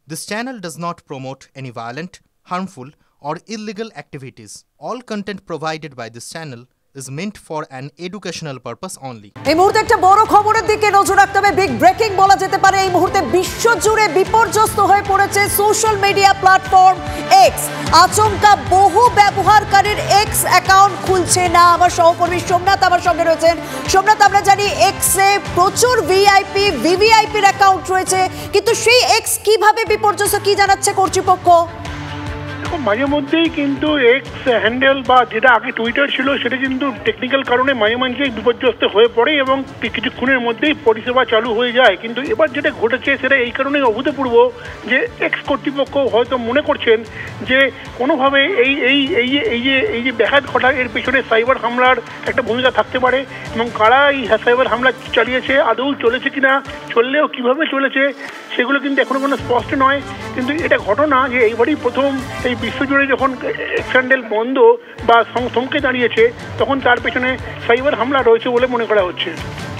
This channel does not promote any violent, harmful, or illegal activities. All content provided by this channel is meant for an educational purpose only. এই মুহূর্তে একটা বড় খবরের দিকে নজর রাখতে হবে। বিগ ব্রেকিং বলা যেতে পারে। এই মুহূর্তে বিশ্বজুড়ে বিপর্যস্ত হয়ে পড়েছে সোশ্যাল মিডিয়া প্ল্যাটফর্ম এক্স। আচমকা বহু ব্যবহারকারীর এক্স অ্যাকাউন্ট খুলছে না। আমার সহকর্মী সোমনাথ আমার সঙ্গে রয়েছেন। সোমনাথ, আমরা জানি এক্সে প্রচুর ভিআইপি ভিভিআইপির অ্যাকাউন্ট রয়েছে, কিন্তু সেই এক্স কিভাবে বিপর্যস্ত, কি জানাচ্ছে কর্তৃপক্ষ? মাঝে মধ্যেই কিন্তু এক্স হ্যান্ডেল বা যেটা আগে টুইটার ছিল সেটা কিন্তু টেকনিক্যাল কারণে মাঝে মাঝেই বিপর্যস্ত হয়ে পড়ে এবং কিছুক্ষণের মধ্যেই পরিষেবা চালু হয়ে যায়। কিন্তু এবার যেটা ঘটেছে সেটা এই কারণেই অভূতপূর্ব যে এক্স কর্তৃপক্ষ হয়তো মনে করছেন যে কোনোভাবে এই যে ব্যাঘাত ঘটা এর পেছনে সাইবার হামলার একটা ভূমিকা থাকতে পারে এবং কারা এই সাইবার হামলা চালিয়েছে, আদৌ চলেছে কিনা, চললেও কিভাবে চলেছে সেগুলো কিন্তু এখনো কোনো স্পষ্ট নয়। কিন্তু এটা ঘটনা যে এইবারই প্রথম এই বিশ্বজুড়ে যখন এক্স হ্যান্ডেল বন্ধ বা থমকে দাঁড়িয়েছে তখন তার পেছনে সাইবার হামলা রয়েছে বলে মনে করা হচ্ছে।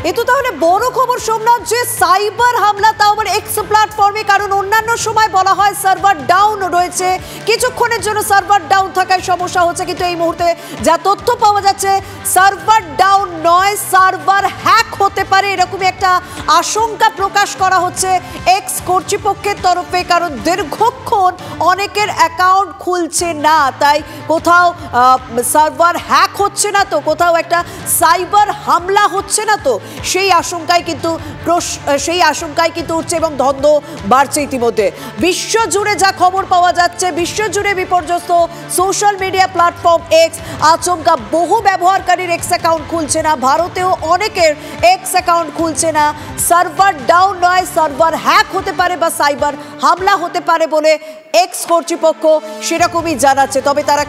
এ তো তাহলে বড় খবর সোমনাথ, যে সাইবার হামলা, তাও আবার এক্স প্ল্যাটফর্মে, কারণ অন্যান্য সময় বলা হয় সার্ভার ডাউন রয়েছে, কিছুক্ষণের জন্য সার্ভার ডাউন থাকায় সমস্যা হচ্ছে, কিন্তু এই মুহূর্তে যা তথ্য পাওয়া যাচ্ছে সার্ভার ডাউন নয়, সার্ভার হ্যাক হতে পারে, এরকমই একটা আশঙ্কা প্রকাশ করা হচ্ছে এক্স কর্তৃপক্ষের তরফে। কারণ দীর্ঘক্ষণ অনেকের অ্যাকাউন্ট খুলছে না, তাই কোথাও সার্ভার হ্যাক হচ্ছে না তো, কোথাও একটা সাইবার হামলা হচ্ছে না তো, সেই আশঙ্কায় কিন্তু উঠছে এবং দ্বন্দ্ব বাড়ছে ইতিমধ্যে। বিশ্বজুড়ে যা খবর পাওয়া যাচ্ছে, বিশ্বজুড়ে বিপর্যস্ত সোশ্যাল মিডিয়া প্ল্যাটফর্ম এক্স। আচমকা বহু ব্যবহারকারীর এক্স অ্যাকাউন্ট খুলছে না, ভারতেও অনেকের এক্স অ্যাকাউন্ট খুলছে না। সার্ভার ডাউন নয়, সার্ভার হ্যাক হতে পারে বা সাইবার হামলা হতে পারে বলে এক্স কর্তৃপক্ষ সেরকমই জানাচ্ছে। তবে তারা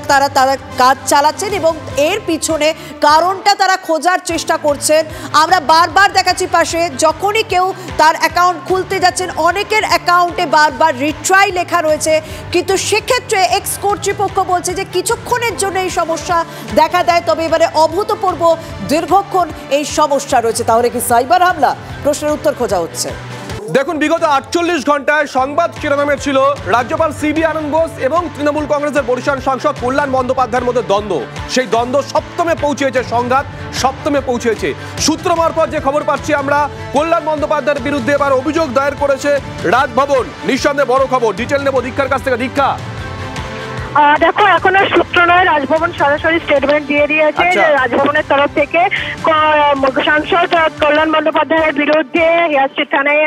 কাজ চালাচ্ছেন এবং এর পিছনে কারণটা তারা খোঁজার চেষ্টা করছেন। আমরা বারবার দেখাচ্ছি পাশে, যখনই কেউ তার অ্যাকাউন্ট খুলতে যাচ্ছেন অনেকের অ্যাকাউন্টে বারবার রিট্রাই লেখা রয়েছে, কিন্তু সেক্ষেত্রে এক্স কর্তৃপক্ষ বলছে যে কিছুক্ষণের জন্য এই সমস্যা দেখা দেয়, তবে এবারে অভূতপূর্ব দীর্ঘক্ষণ এই সমস্যা রয়েছে। তাহলে কি সাইবার হামলা? প্রশ্নের উত্তর খোঁজা হচ্ছে। দেখুন, বিগত 48 ঘন্টায় সংবাদ শিরোনামে ছিল রাজ্যপাল সিবি আনন্দ বোস এবং তৃণমূল কংগ্রেসের বরিশাল সাংসদ কল্যাণ বন্দ্যোপাধ্যায়ের মধ্যে দ্বন্দ্ব। সেই দ্বন্দ্ব সপ্তমে পৌঁছেছে, সংঘাত সপ্তমে পৌঁছেছে। সূত্র মারফত যে খবর পাচ্ছি আমরা, কল্যাণ বন্দ্যোপাধ্যায়ের বিরুদ্ধে এবার অভিযোগ দায়ের করেছে রাজভবন। নিঃসন্দেহে বড় খবর, ডিটেল নেব দীক্ষার কাছ থেকে। দীক্ষা, দেখো, এখনো সূত্র নয়, রাজভবন সরাসরি স্টেটমেন্ট দিয়ে দিয়েছে যে রাজভবনের তরফ থেকে সাংসদ কল্যাণ বন্দ্যোপাধ্যায়ের বিরুদ্ধে হেয়ারস্ট্রিট থানায়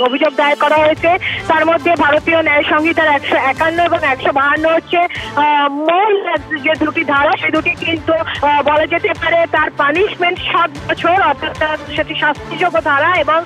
অভিযোগ দায়ের করা হয়েছে। তার মধ্যে ভারতীয় ন্যায় সংহিতার 151 এবং 152 হচ্ছে মূল যে দুটি ধারা, সেই দুটি কিন্তু বলা যেতে পারে তার পানিশমেন্ট 7 বছর, অর্থাৎ সেটি শাস্তিযোগ্য ধারা এবং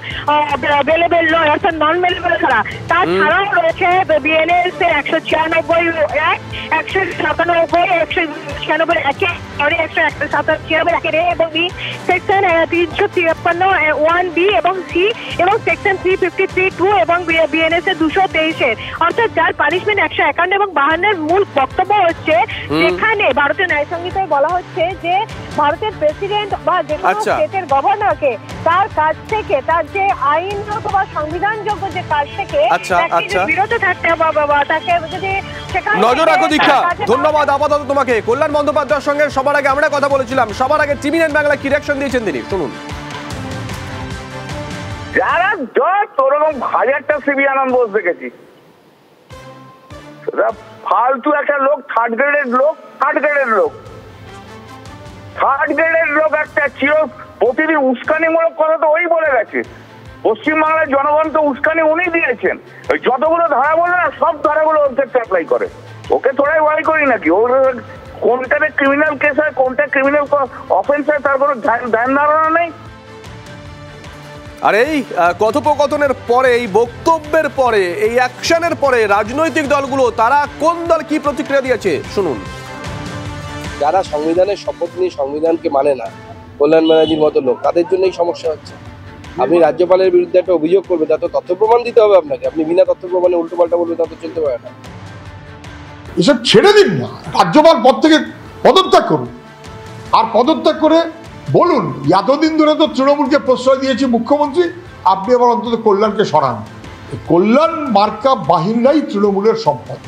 বেলেবেল নয়, অর্থাৎ নন বেলেবেল ধারা। তাছাড়াও রয়েছে বিএনএস এর 196 197 196 একে 197 এবং বি সেকশন 353 1B এবং সি এবং সেকশন 353(2) এবং বিএনএস এর 223 অর্থাৎ যার পানিশমেন্ট 151 এবং 52 মূল বক্তব্য হচ্ছে যেখানে ভারতের ন্যায় সংহিতায় বলা হচ্ছে যে ভারতের প্রেসিডেন্ট বা যে কোনো স্টেটের গভর্নরকে তার কাছ থেকে তার যে আইনগত বা সংবিধানযোগ্য যে কাজ থেকে বিরত থাকতে হবে, তাকে যদি নজর রাখো। দীক্ষা, ধন্যবাদ আপাতত তোমাকে। কল্যাণ বন্দ্যোপাধ্যায়ের সঙ্গে সবার আগে আমরা কথা বলেছিলাম, সবার আগে TV9 বাংলা কি রিঅ্যাকশন দিয়েছেন তিনি, শুনুন। যারা ওরকম হাজারটা সিবি আনন্দ বোস দেখেছি, ফালতু একটা লোক, থার্ড গ্রেডের লোক একটা চির প্রতিদিন উস্কানিমূলক কথা তো ওই বলে গেছে। পশ্চিমবাংলার জনগণ তো উস্কানি উনি দিয়েছেন। ওই যতগুলো ধারা বলে না, সব ধারাগুলো ওর ক্ষেত্রে অ্যাপ্লাই করে। ওকে তোরাই ভয় করি নাকি? ওর কোনটাতে ক্রিমিনাল কেস হয়, কোনটা ক্রিমিনাল অফেন্স হয়, তার কোনো ধ্যান ধারণা নেই। আর এই কথোপকথনের পরে, এই বক্তব্যের পরে, এই অ্যাকশনের পরে রাজনৈতিক দলগুলো তারা কোন দল কি প্রতিক্রিয়া দিয়েছে শুনুন। যারা সংবিধানের শপথ নিয়ে সংবিধানকে মানে না, কল্যাণ ব্যানার্জির মতো লোক, তাদের জন্যই সমস্যা হচ্ছে। আপনি রাজ্যপালের বিরুদ্ধে একটা অভিযোগ করবেন, তার তো তথ্য প্রমাণ দিতে হবে আপনাকে। আপনি বিনা তথ্য প্রমাণে উল্টো পাল্টা বলবেন, তা তো চলতে পারে না। এসব ছেড়ে দিন না, রাজ্যপাল পদ থেকে পদত্যাগ করুন। আর পদত্যাগ করে বলুন, এতদিন ধরে তো তৃণমূলকে প্রশ্রয় দিয়েছি মুখ্যমন্ত্রী, আপনি আবার অন্তত কল্যাণকে সরান। কল্যাণ মার্কা বাহিনীরাই তৃণমূলের সম্পদ,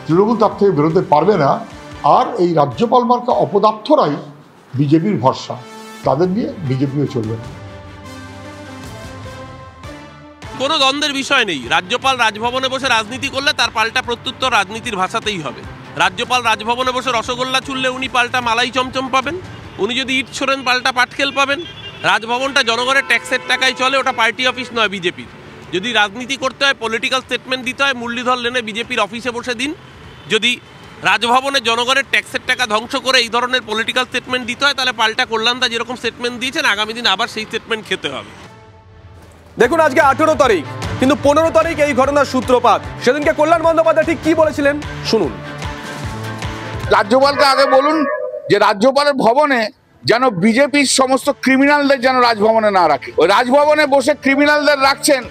তৃণমূল তার থেকে বেরোতে পারবে না। আর এই রাজ্যপাল মার্কা অপদার্থরাই বিজেপির ভরসা, তাদের নিয়ে বিজেপিও চলবে না। কোনো দ্বন্দ্বের বিষয় নেই। রাজ্যপাল রাজভবনে বসে রাজনীতি করলে তার পাল্টা প্রত্যুত্তর রাজনীতির ভাষাতেই হবে। রাজ্যপাল রাজভবনে বসে রসগোল্লা চুললে উনি পাল্টা মালাই চমচম পাবেন, উনি যদি ইট ছোড়েন পাল্টা পাটকেল পাবেন। রাজভবনটা জনগণের ট্যাক্সের টাকায় চলে, ওটা পার্টি অফিস নয় বিজেপির। যদি রাজনীতি করতে হয়, পলিটিক্যাল স্টেটমেন্ট দিতে হয়, মুরলীধর লেনে বিজেপির অফিসে বসে দিন। যদি রাজভবনে জনগণের ট্যাক্সের টাকা ধ্বংস করে এই ধরনের পলিটিক্যাল স্টেটমেন্ট দিতে হয়, তাহলে পাল্টা কল্যাণদা যেরকম স্টেটমেন্ট দিয়েছেন আগামী দিন আবার সেই স্টেটমেন্ট খেতে হবে। দেখুন, আজকে 18 তারিখ, কিন্তু 15 তারিখ এই ঘটনার সূত্রপাত। সেদিনকে কল্যাণ বন্দ্যোপাধ্যায় ঠিক কি বলেছিলেন শুনুন। রাজ্যপালকে আগে বলুন যে রাজ্যপালের ভবনে যেন বিজেপির সমস্ত ক্রিমিনালদের যেন রাজভবনে না রাখে। ওই রাজভবনে বসে ক্রিমিনালদের রাখছেন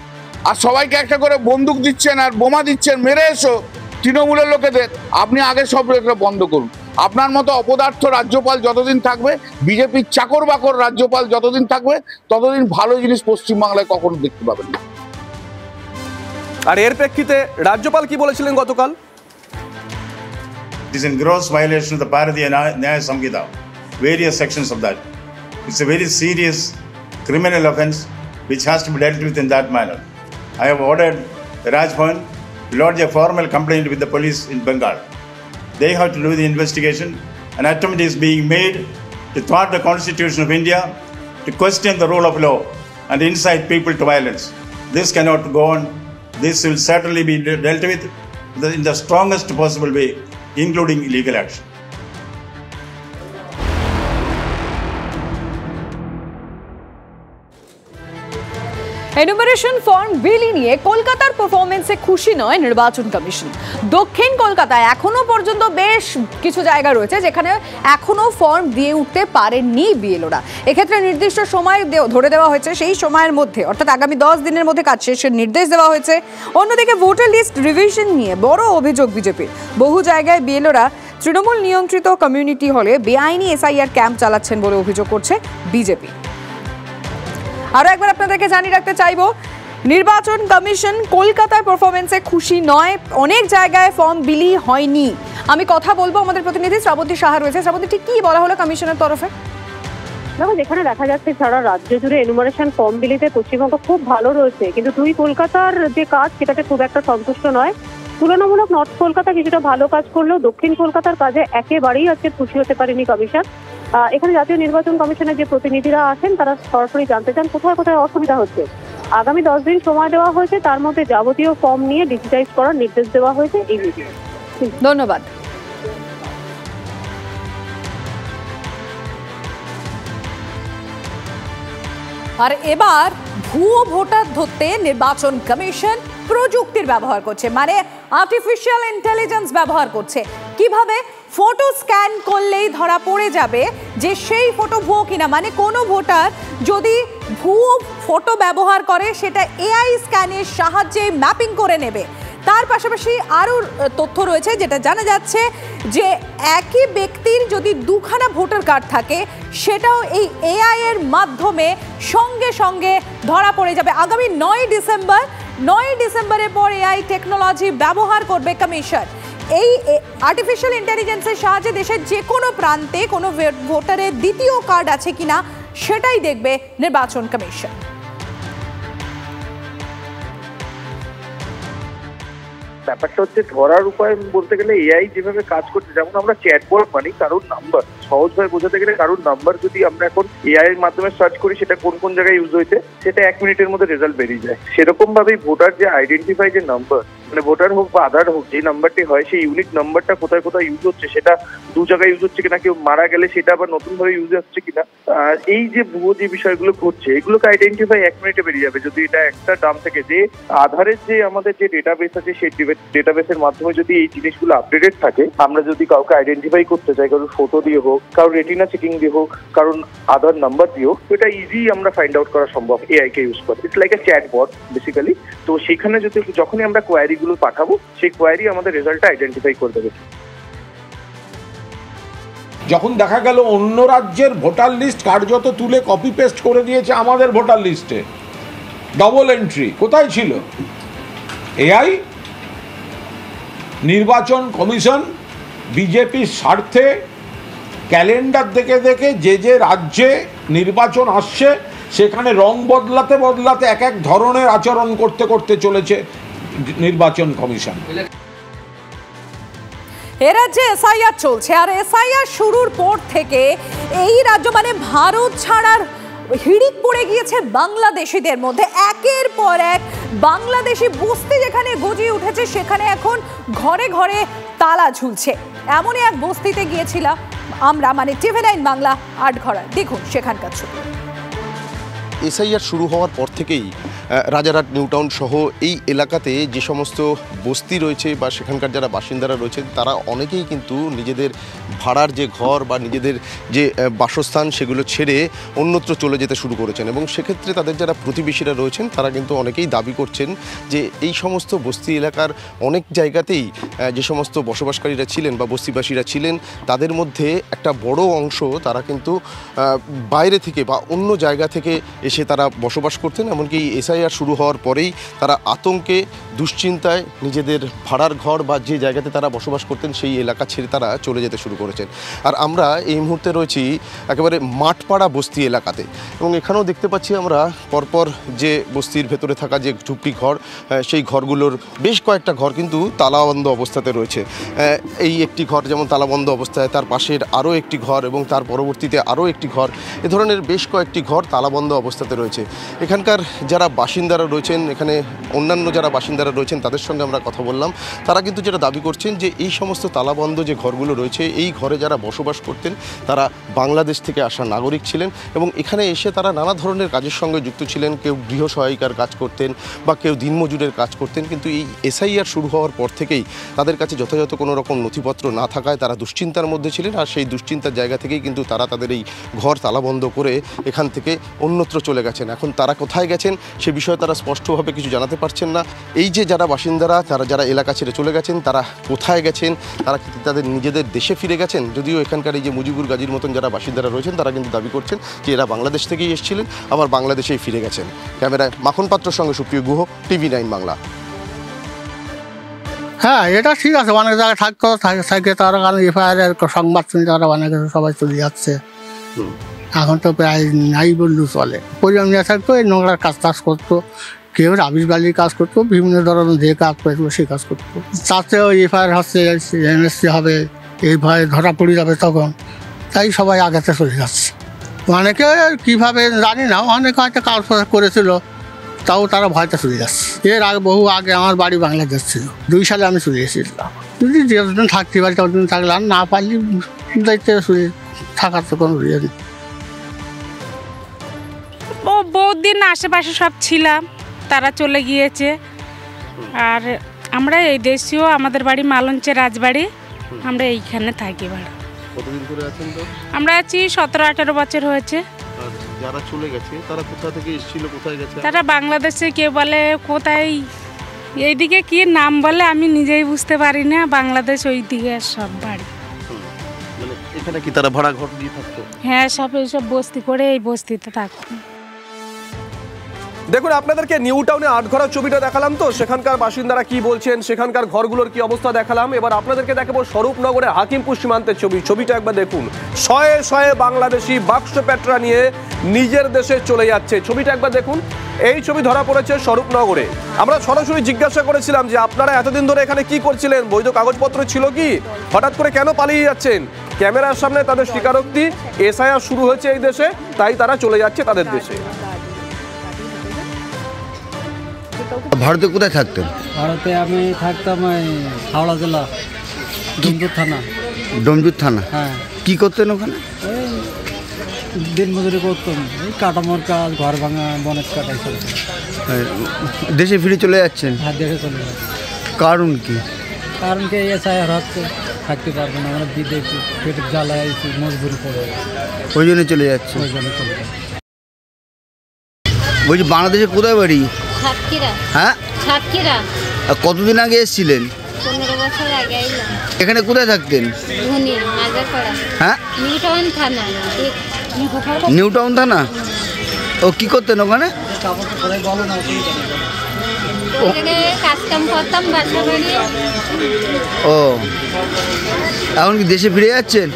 আর সবাইকে একটা করে বন্দুক দিচ্ছেন আর বোমা দিচ্ছেন, মেরে এসো তৃণমূলের লোকেদের। আপনি আগে সব বন্ধ করুন। আপনার মতো অপদার্থ রাজ্যপাল যতদিন থাকবে, বিজেপির চাকর বাকর রাজ্যপাল যতদিন থাকবে, ততদিন ভালো জিনিস পশ্চিমবাংলায় কখনো দেখতে পাবেন না। আর এর প্রেক্ষিতে রাজ্যপাল কি বলেছিলেন গতকাল? It is in gross violation of the Bharatiya Nyaya Samhita, various sections of that. It's a very serious criminal offence which has to be dealt with in that manner. I have ordered the Raj Bhavan to lodge a formal complaint with the police in Bengal. They have to do the investigation. An attempt is being made to thwart the Constitution of India, to question the rule of law and incite people to violence. This cannot go on. This will certainly be dealt with in the strongest possible way, including legal action. Enumeration form বিলি নিয়ে কলকাতার পারফরমেন্সে খুশি নয় নির্বাচন commission. দক্ষিণ কলকাতায় এখনো পর্যন্ত বেশ কিছু জায়গা রয়েছে যেখানে এখনো ফর্ম দিয়ে উঠতে পারেননি বিএলওরা। এক্ষেত্রে নির্দিষ্ট সময় ধরে দেওয়া হয়েছে, সেই সময়ের মধ্যে অর্থাৎ আগামী 10 দিনের মধ্যে কাজ শেষের নির্দেশ দেওয়া হয়েছে। অন্যদিকে ভোটার লিস্ট রিভিশন নিয়ে বড় অভিযোগ বিজেপির। বহু জায়গায় বিএলওরা তৃণমূল নিয়ন্ত্রিত কমিউনিটি হলে বেআইনি এসআইআর ক্যাম্প চালাচ্ছেন বলে অভিযোগ করছে বিজেপি। আরো একবার আপনাদেরকে জানিয়ে রাখতে চাইবো, নির্বাচন কমিশন কলকাতার পারফরমেন্সে খুশি নয়, অনেক জায়গায় ফর্ম বিলি হয়নি। আমি কথা বলবো, আমাদের প্রতিনিধি শ্রাবন্তী সাহা রয়েছে। শ্রাবন্তী, ঠিক কি বলা হলো কমিশনের তরফে? দেখো, যেখানে দেখা যাচ্ছে সারা রাজ্য জুড়ে এনুমারেশন ফর্ম বিলিতে পশ্চিমবঙ্গ খুব ভালো রয়েছে, কিন্তু দুই কলকাতার যে কাজ সেটাতে খুব একটা সন্তুষ্ট নয়। তুলনামূলক নর্থ কলকাতা কিছুটা ভালো কাজ করলেও দক্ষিণ কলকাতার কাজে একেবারেই আজকে খুশি হতে পারেনি কমিশন। এখানে জাতীয় নির্বাচন কমিশনের যে প্রতিনিধিরা আছেন তারা সরাসরি জানতে চান কোথায় কোথায় অসুবিধা হচ্ছে। আগামী 10 দিন সময় দেওয়া হয়েছে, তার মধ্যে যাবতীয় ফর্ম নিয়ে ডিজিটাইজ করার নির্দেশ দেওয়া হয়েছে। এই ভিডিও ধন্যবাদ। আর এবার ভুয়ো ভোটার ধরতে নির্বাচন কমিশন প্রযুক্তির ব্যবহার করছে, মানে আর্টিফিশিয়াল ইন্টেলিজেন্স ব্যবহার করছে। কিভাবে? ফটো স্ক্যান করলেই ধরা পড়ে যাবে যে সেই ফটো ভুয়ো কিনা। মানে কোনো ভোটার যদি ভুয়ো ফটো ব্যবহার করে সেটা এআই স্ক্যানের সাহায্যে ম্যাপিং করে নেবে। তার পাশাপাশি আরও তথ্য রয়েছে যেটা জানা যাচ্ছে যে একই ব্যক্তির যদি দুখানা ভোটার কার্ড থাকে সেটাও এই এআই এর মাধ্যমে সঙ্গে সঙ্গে ধরা পড়ে যাবে। আগামী 9 ডিসেম্বরের পর এআই টেকনোলজি ব্যবহার করবে কমিশন। এই আর্টিফিশিয়াল ইন্টেলিজেন্সের সাহায্যে দেশের যে কোনো প্রান্তে কোনো ভোটারের দ্বিতীয় কার্ড আছে কিনা সেটাই দেখবে নির্বাচন কমিশন। ব্যাপারটা হচ্ছে ধরার উপায় বলতে গেলে এআই যেভাবে কাজ করছে, যেমন আমরা চ্যাটবট মানি কারোর নাম্বার, সহজভাবে বোঝাতে গেলে কারোর নাম্বার যদি আমরা এখন এআই এর মাধ্যমে সার্চ করি সেটা কোন কোন জায়গায় ইউজ হয়েছে সেটা 1 মিনিটের মধ্যে রেজাল্ট বেরিয়ে যায়। সেরকম ভাবেই ভোটার যে আইডেন্টিফাই যে নাম্বার, মানে ভোটার হোক বা আধার হোক, যে নাম্বারটি হয় সেই ইউনিক নাম্বারটা কোথায় কোথায় ইউজ হচ্ছে, সেটা 2 জায়গায় ইউজ হচ্ছে কিনা, কেউ মারা গেলে সেটা আবার নতুন ভাবে ইউজ হচ্ছে কিনা, এই যে ভুয়ো যে বিষয়গুলো ঘটছে এগুলোকে আইডেন্টিফাই 1 মিনিটে বেরিয়ে যাবে। যদি এটা একটা ডাম থেকে যে আধারের যে আমাদের যে ডেটাবেস আছে সেই ডেটাবেসের মাধ্যমে যদি এই জিনিসগুলো আপডেটেড থাকে, আমরা যদি কাউকে আইডেন্টিফাই করতে চাই, কারোর ফটো দিয়ে হোক, কারোর রেটিনা চেকিং দিয়ে হোক, কারণ আধার নাম্বার দিয়ে হোক, এটা ইজি আমরা ফাইন্ড আউট করা সম্ভব এআই কে ইউজ করে। It's like a chatbot basically. তো সেখানে যদি যখনই আমরা কোয়ারি গুলো পাঠাবো সেই কোয়ারি আমাদের রেজাল্টটা আইডেন্টিফাই করে দেবে। যখন দেখা গেল অন্য রাজ্যের ভোটার লিস্ট কার্যত তুলে কপি পেস্ট করে দিয়েছে আমাদের ভোটার লিস্টে, ডবল এন্ট্রি কোথায় ছিল? এআই নির্বাচন কমিশন বিজেপির স্বার্থে ক্যালেন্ডার দেখে দেখে যে রাজ্যে নির্বাচন আসছে সেখানে রং বদলাতে বদলাতে এক এক ধরনের আচরণ করতে করতে চলেছে নির্বাচন কমিশন। এ রাজ্যে এসআইআর চলছে, আর এসআইআর শুরুর পর থেকে এই রাজ্য মানে ভারত ছাড়ার হিড়িক পড়ে গিয়েছে বাংলাদেশিদের মধ্যে। একের পর এক বাংলাদেশি বস্তি যেখানে গজিয়ে উঠেছে সেখানে এখন ঘরে ঘরে তালা ঝুলছে। এমনই এক বস্তিতে গিয়েছিলাম আমরা, মানে TV9 বাংলা আটঘরা। দেখুন সেখানকার ছবি। এসআইআর শুরু হওয়ার পর থেকেই রাজারহাট নিউটাউন সহ এই এলাকাতে যে সমস্ত বস্তি রয়েছে বা সেখানকার যারা বাসিন্দারা রয়েছেন তারা অনেকেই কিন্তু নিজেদের ভাড়ার যে ঘর বা নিজেদের যে বাসস্থান সেগুলো ছেড়ে অন্যত্র চলে যেতে শুরু করেছেন, এবং সেক্ষেত্রে তাদের যারা প্রতিবেশীরা রয়েছেন তারা কিন্তু অনেকেই দাবি করছেন যে এই সমস্ত বস্তি এলাকার অনেক জায়গাতেই যে সমস্ত বসবাসকারীরা ছিলেন বা বস্তিবাসীরা ছিলেন তাদের মধ্যে একটা বড় অংশ তারা কিন্তু বাইরে থেকে বা অন্য জায়গা থেকে এসে তারা বসবাস করতেন। এমনকি এসআইআর শুরু হওয়ার পরেই তারা আতঙ্কে দুশ্চিন্তায় নিজেদের ভাড়ার ঘর বা যে জায়গাতে তারা বসবাস করতেন সেই এলাকা ছেড়ে তারা চলে যেতে শুরু করেছেন। আর আমরা এই মুহূর্তে রয়েছি একেবারে মাঠপাড়া বস্তি এলাকাতে, এবং এখানেও দেখতে পাচ্ছি আমরা পরপর যে বস্তির ভেতরে থাকা যে ঝুপড়ি ঘর সেই ঘরগুলোর বেশ কয়েকটা ঘর কিন্তু তালাবন্ধ অবস্থাতে রয়েছে। এই একটি ঘর যেমন তালাবন্ধ অবস্থায়, তার পাশের আরও একটি ঘর এবং তার পরবর্তীতে আরও একটি ঘর, এ ধরনের বেশ কয়েকটি ঘর তালাবন্ধ অবস্থাতে রয়েছে। এখানকার যারা বাসিন্দারা রয়েছেন, এখানে অন্যান্য যারা বাসিন্দারা রয়েছেন তাদের সঙ্গে আমরা কথা বললাম। তারা কিন্তু যেটা দাবি করছেন যে এই সমস্ত তালাবন্ধ যে ঘরগুলো রয়েছে এই ঘরে যারা বসবাস করতেন তারা বাংলাদেশ থেকে আসা নাগরিক ছিলেন, এবং এখানে এসে তারা নানা ধরনের কাজের সঙ্গে যুক্ত ছিলেন। কেউ গৃহ সহায়িকার কাজ করতেন বা কেউ দিনমজুরের কাজ করতেন, কিন্তু এই এসআইআর শুরু হওয়ার পর থেকেই তাদের কাছে যথাযথ কোনো রকম নথিপত্র না থাকায় তারা দুশ্চিন্তার মধ্যে ছিলেন। আর সেই দুশ্চিন্তার জায়গা থেকেই কিন্তু তারা তাদের এই ঘর তালাবন্ধ করে এখান থেকে অন্যত্র চলে গেছেন। এখন তারা কোথায় গেছেন সে বিষয়ে তারা স্পষ্টভাবে কিছু জানাতে পারছেন না। এই যে যারা বাসিন্দারা তারা যারা এলাকা ছেড়ে চলে গেছেন তারা কোথায় গেছেন, তারা কি তাদের নিজেদের দেশে ফিরে গেছেন? যদিও এখানকার এই যে মুজিবুর গাজীর মতন যারা বাসিন্দারা রয়েছেন তারা কিন্তু দাবি করছেন যে এরা বাংলাদেশ থেকেই এসেছিলেন, আবার বাংলাদেশেই ফিরে গেছেন। ক্যামেরায় মাখন পাত্রর সঙ্গে সুপ্রিয় গুহ, TV9 বাংলা। হ্যাঁ, এটা ঠিক আছে, অনেক জায়গায় থাকে তারা, কারণ এফআইআর সংবাদ শুনে তারা অনেকে সবাই চলে যাচ্ছে। এখন তো প্রায় নাই বললেও চলে। পরিবার নিয়ে থাকতো, এই নোংরার কাজ করতো, কেউ রাবিশ বালির কাজ করতো, বিভিন্ন ধরনের যে কাজ করতো সেই কাজ করতো। তাতেও এফআইআর হচ্ছে, এমএসসি হবে, এই ভয়ে ধরা পড়ে যাবে তখন, তাই সবাই আগেতে চলে যাচ্ছে। অনেকে কীভাবে জানি না, অনেকে হয়তো কাজ করেছিল তাও তারা ভয়তে চলে যাচ্ছে। এর আগে বহু আগে আমার বাড়ি বাংলাদেশ ছিল, 2 সালে আমি চলে এসেছিলাম। যদি যেদিন থাকতে পারি ততদিন থাকলে, আর না পারলে দায়িত্বে চলে থাকার তো কোনো ইয়ে নেই। ও বহুত দিন আশেপাশে সব ছিলাম, তারা চলে গিয়েছে। আর আমরা এই দেশীয়, আমাদের বাড়ি মালঞ্চে রাজবাড়ি, আমরা এইখানে থাকি ভাড়া। কতদিন ধরে আছেন? তো আমরা আছি 17-18 বছর হয়েছে। যারা চলে গেছে তারা কোথা থেকে এসেছিল, কোথায় গেছে? তারা বাংলাদেশে, কে বলে কোথায়, এইদিকে কি নাম বলে আমি নিজেই বুঝতে পারি না। বাংলাদেশ ওইদিকে সব বাড়ি। মানে এখানে কি তারা ভাড়া ঘর দিয়ে থাকতো? হ্যাঁ, সব এইসব বস্তি করে এই বস্তিতে থাকতো। দেখুন, আপনাদেরকে নিউ টাউনে আটঘরার ছবিটা দেখালাম, তো সেখানকার বাসিন্দারা কি বলছেন, সেখানকার ঘরগুলোর কি অবস্থা দেখালাম। এবার আপনাদেরকে দেখাবো স্বরূপনগরের হাকিমপুর সীমান্তের ছবিটা একবার দেখুন। শয়ে শয়ে বাংলাদেশি বাক্স প্যাটরা নিয়ে নিজের দেশে চলে যাচ্ছে। ছবিটা একবার দেখুন। এই ছবি ধরা পড়েছে স্বরূপনগরে। আমরা সরাসরি জিজ্ঞাসা করেছিলাম যে আপনারা এতদিন ধরে এখানে কি করছিলেন, বৈধ কাগজপত্র ছিল কি, হঠাৎ করে কেন পালিয়ে যাচ্ছেন? ক্যামেরার সামনে তাদের স্বীকারোক্তি, এসআইআর শুরু হয়েছে এই দেশে, তাই তারা চলে যাচ্ছে তাদের দেশে। ভারতে কোথায় থাকতেন? ভারতে আমি থাকতাম হাওড়া জেলা, ডোমজুর থানা। ডোমজুর থানা? হ্যাঁ। কি করতেন ওখানে? দিন মজুরি করতাম, এই কাটামোর কাজ, ঘর ভাঙা, বনের কাটাই চলছে। দেশে ফিরে চলে যাচ্ছেন? হ্যাঁ, দেশে চলে যাচ্ছে। কারণ কি? কারণ কি, এসআইআর হচ্ছে, থাকতে পারবো না, আমরা বিদেশি পেটের জ্বালায় মজবুরি করে, ওই জন্য চলে যাচ্ছে। ওই জন্য চলে যাচ্ছে। বলছি বাংলাদেশে কোথায় বাড়ি? সাতক্ষীরা। হ্যাঁ, সাতক্ষীরা। কতদিন আগে এসেছিলেন? 15 বছর আগে এলাম। এখানে কোথায় থাকতেন? ধুনি, মাজারপাড়া। হ্যাঁ, নিউটাউন থানা। নিউটাউন থানা? ও কি করতেন ওখানে? ওই জায়গায় কাজ কাম করতাম, বাসা বাড়ি। ও, এখন কি দেশে ফিরে যাচ্ছেন?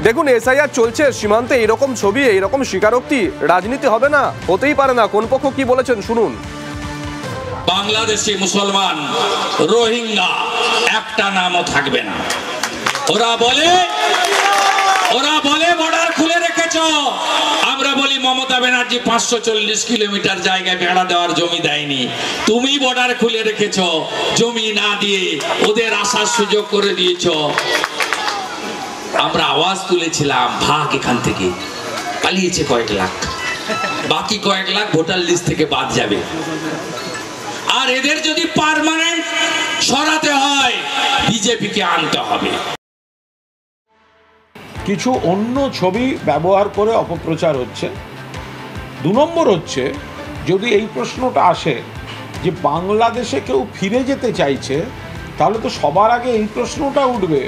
দেখুন, এসআইআর চলছে, সীমান্তে এরকম ছবি, এরকম স্বীকারোক্তি, রাজনীতি হবে না, হতেই পারে না। কোন পক্ষ কি বলেছেন শুনুন। বাংলাদেশি মুসলমান রোহিঙ্গা একটা নামও থাকবে না। ওরা বলে বর্ডার খুলে রেখেছ, আমরা বলি মমতা ব্যানার্জি 540 কিলোমিটার জায়গায় বেড়া দেওয়ার জমি দেয়নি, তুমি বর্ডার খুলে রেখেছ, জমি না দিয়ে ওদের আসার সুযোগ করে দিয়েছ। আমরা আওয়াজ তুলেছিলাম, ভাগ এখান থেকে, পালিয়েছে কয়েক লাখ, বাকি কয়েক লাখ ভোটার লিস্ট থেকে বাদ যাবে। আর এদের যদি পার্মানেন্ট সরাতে হয়, বিজেপিকে আনতে হবে। কিছু অন্য ছবি ব্যবহার করে অপপ্রচার হচ্ছে। 2 নম্বর হচ্ছে, যদি এই প্রশ্নটা আসে যে বাংলাদেশে কেউ ফিরে যেতে চাইছে, তাহলে তো সবার আগে এই প্রশ্নটা উঠবে,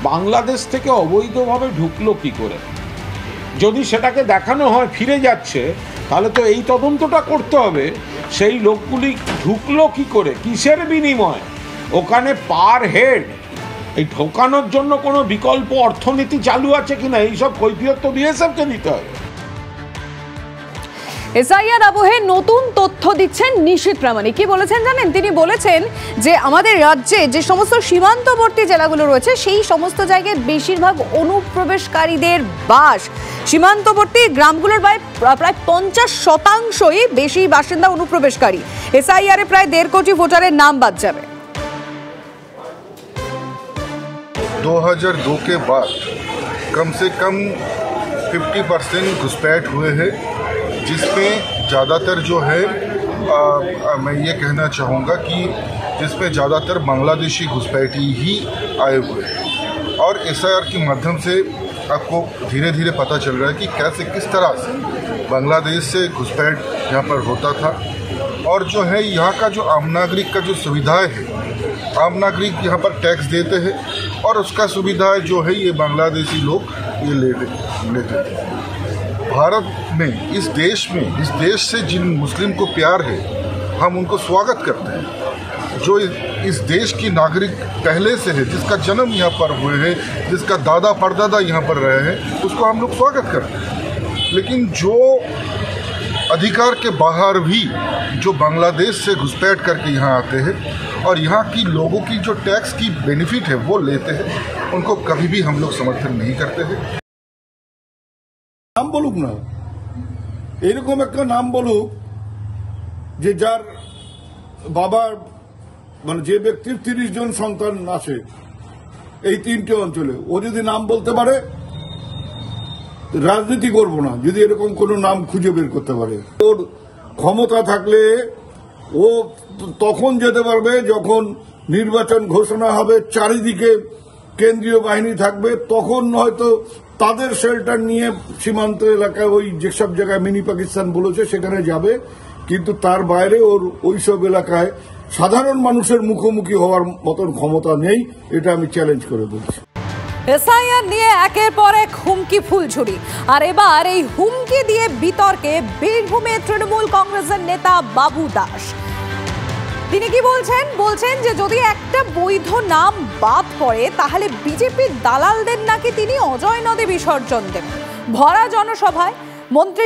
বাংলাদেশ থেকে অবৈধভাবে ঢুকলো কি করে। যদি সেটাকে দেখানো হয় ফিরে যাচ্ছে, তাহলে তো এই তদন্তটা করতে হবে, সেই লোকগুলি ঢুকলো কি করে, কিসের বিনিময়, ওখানে পার হেড এই ঢোকানোর জন্য কোনো বিকল্প অর্থনীতি চালু আছে কিনা, এইসব কৈফিয়ত তো বিএসএফকে নিতে হবে। এসআইআর আবহে নতুন তথ্য দিচ্ছেন নিশীথ প্রামাণিক। কি বলেছেন জানেন? তিনি বলেছেন যে আমাদের রাজ্যে যে সমস্ত সীমান্তবর্তী জেলাগুলো রয়েছে, সেই সমস্ত জায়গায় বেশিরভাগ অনুপ্রবেশকারীদের বাস। সীমান্তবর্তী গ্রামগুলোর প্রায় 50% বেশি বাসিন্দা অনুপ্রবেশকারী। এসআইআরে প্রায় 1.5 কোটি ভোটারের নাম বাদ যাবে। 2002 के बाद कम से कम 50% घुसपैठ हुए हैं, जिसमें ज़्यादातर जो है मैं ये कहना चाहूँगा कि जिसमें ज़्यादातर बांग्लादेशी घुसपैठी ही आए हुए हैं। और एसआईआर के माध्यम से आपको धीरे धीरे पता चल रहा है कि कैसे किस तरह से बांग्लादेश से घुसपैठ यहाँ पर होता था। और जो है यहाँ का जो आम नागरिक का जो सुविधाएँ है, आम नागरिक यहाँ पर टैक्स देते हैं और उसका सुविधाएं जो है ये बांग्लादेशी लोग ये लेते हैं। भारत में, इस देश से जिन मुस्लिम को प्यार है, हम उनको स्वागत करते हैं। जो इस देश की नागरिक पहले से है, जिसका जन्म यहाँ पर हुए हैं, जिसका दादा परदादा यहाँ पर रहे हैं, उसको हम लोग स्वागत करते हैं। लेकिन जो अधिकार के बाहर भी जो बांग्लादेश से घुसपैठ करके यहाँ आते हैं और यहाँ की लोगों की जो टैक्स की बेनिफिट है वो लेते हैं, उनको कभी भी हम लोग समर्थन नहीं करते हैं। नाम बोलुक ना, एरकम एक नाम बोलुक जे जार बाबा मान जे व्यक्तिर 30 जन सन्तान आछे এই 3টে অঞ্চলে, ও যদি নাম বলতে পারে, রাজনীতি করব না যদি এরকম কোনো নাম খুঁজে বের করতে পারে। ওর ক্ষমতা থাকলে ও তখন যেতে পারবে যখন নির্বাচন ঘোষণা হবে, চারিদিকে কেন্দ্রীয় বাহিনী থাকবে, তখন হয়তো তাদের শেল্টার নিয়ে সীমান্ত এলাকায় ওই যেসব জায়গায় মিনি পাকিস্তান বলেছে সেখানে যাবে। কিন্তু তার বাইরে ওর ওইসব এলাকায় সাধারণ মানুষের মুখোমুখি হওয়ার মতন ক্ষমতা নেই, এটা আমি চ্যালেঞ্জ করে বলছি। এসআইআর নিয়ে একের পর এক হুমকি ফুলঝুরি, আর এবার এই হুমকি দিয়ে বিতর্কে বীরভূমে তৃণমূল কংগ্রেসের নেতা বাবু দাস। তিনি কি বলছেন যে যদি একটা বৈধ নাম বাদ পড়ে তাহলে বিজেপির দালালদের নাকি তিনি অজয় নদে বিসর্জন দেন। ভরা জনসভায় মন্ত্রী